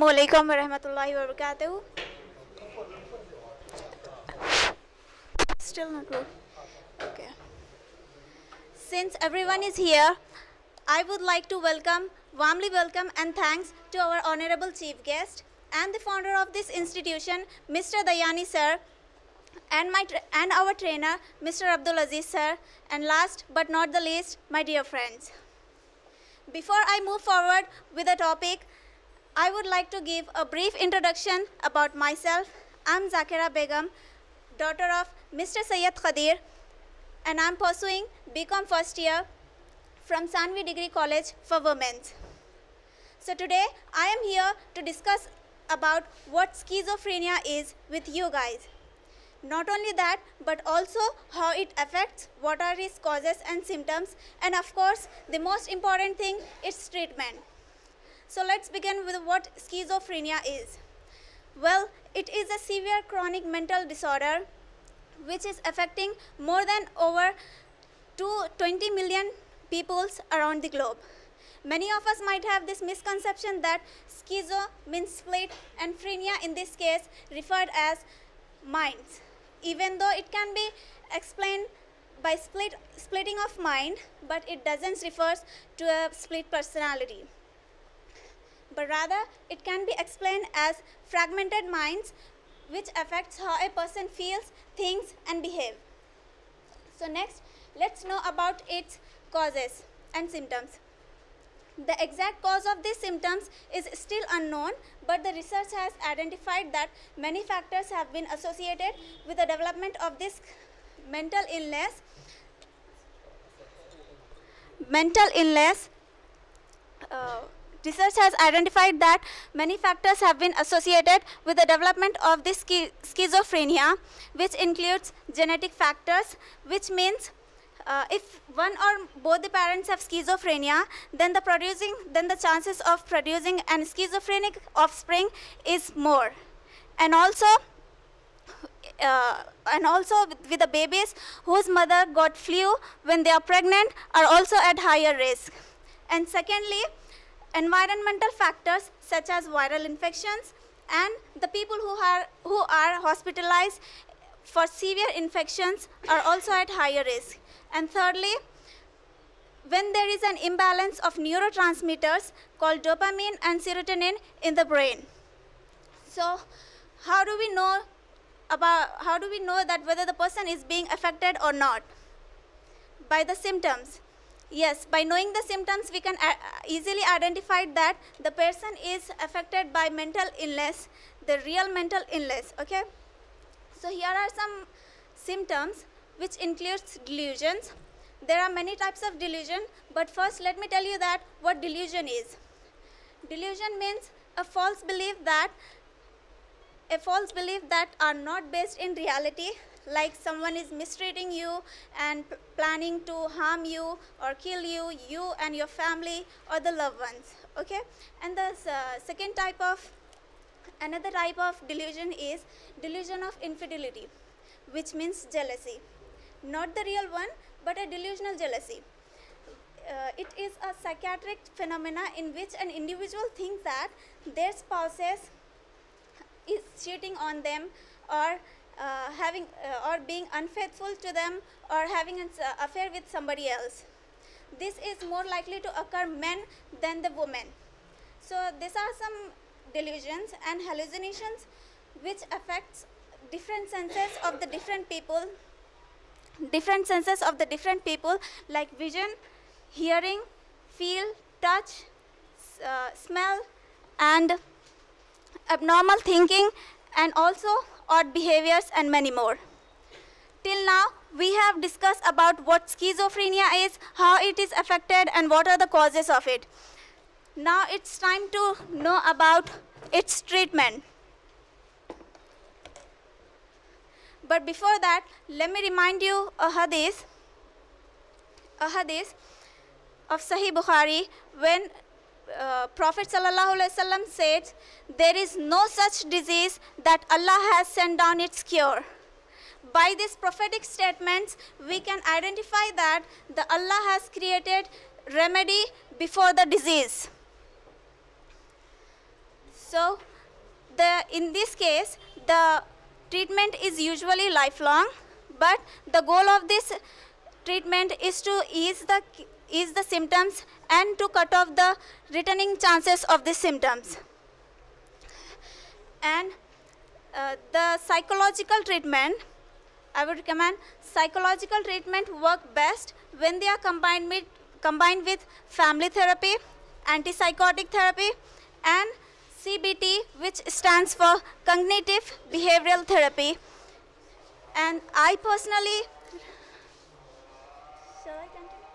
Assalamualaikum warahmatullahi wabarakatuh. Still not good. Okay. Since everyone is here, I would like to warmly welcome and thanks to our honorable chief guest and the founder of this institution, Mr. Dayani sir, and our trainer, Mr. Abdul Aziz sir, and last but not the least, my dear friends. Before I move forward with the topic, I would like to give a brief introduction about myself. I'm Zakira Begum, daughter of Mr. Sayyid Khadir, and I'm pursuing BCom first year from Sanvi Degree College for Women. So today, I am here to discuss about what schizophrenia is with you guys. Not only that, but also how it affects, what are its causes and symptoms, and of course, the most important thing, its treatment. So let's begin with what schizophrenia is. Well, it is a severe chronic mental disorder which is affecting more than over 20 million people around the globe. Many of us might have this misconception that schizo means split and phrenia in this case referred as minds. Even though it can be explained by splitting of mind, but it doesn't refer to a split personality. But rather, it can be explained as fragmented minds, which affects how a person feels, thinks, and behaves. So next, let's know about its causes and symptoms. The exact cause of these symptoms is still unknown, but the research has identified that many factors have been associated with the development of this mental illness. Research has identified that many factors have been associated with the development of this schizophrenia, which includes genetic factors, which means if one or both the parents have schizophrenia, then the chances of producing an schizophrenic offspring is more. And also with the babies whose mother got flu when they are pregnant are also at higher risk. And secondly, environmental factors such as viral infections and the people who are hospitalized for severe infections are also at higher risk. And thirdly, when there is an imbalance of neurotransmitters called dopamine and serotonin in the brain. So how do we know that whether the person is being affected or not? By the symptoms. Yes, by knowing the symptoms, we can easily identify that the person is affected by mental illness, the real mental illness, okay? So here are some symptoms which includes delusions. There are many types of delusion, but first let me tell you that what delusion is. Delusion means a false belief that are not based in reality, like someone is mistreating you and planning to harm you or kill you, you and your family or the loved ones, okay? And the another type of delusion is delusion of infidelity, which means jealousy. Not the real one, but a delusional jealousy. It is a psychiatric phenomena in which an individual thinks that their spouses is cheating on them or or being unfaithful to them or having an affair with somebody else. This is more likely to occur men than the women. So these are some delusions and hallucinations which affects different senses of the different people. Like vision, hearing, feel, touch, smell, and abnormal thinking, and also odd behaviors and many more. Till now, we have discussed about what schizophrenia is, how it is affected, and what are the causes of it. Now it's time to know about its treatment. But before that, let me remind you a hadith of Sahih Bukhari, when Prophet ﷺ said, there is no such disease that Allah has sent down its cure. By these prophetic statements, we can identify that the Allah has created remedy before the disease. So in this case, the treatment is usually lifelong, but the goal of this treatment is to ease the symptoms and to cut off the returning chances of the symptoms. And the psychological treatment, I would recommend psychological treatment work best when they are combined with family therapy, antipsychotic therapy, and CBT, which stands for cognitive behavioral therapy. And I personally, shall I continue?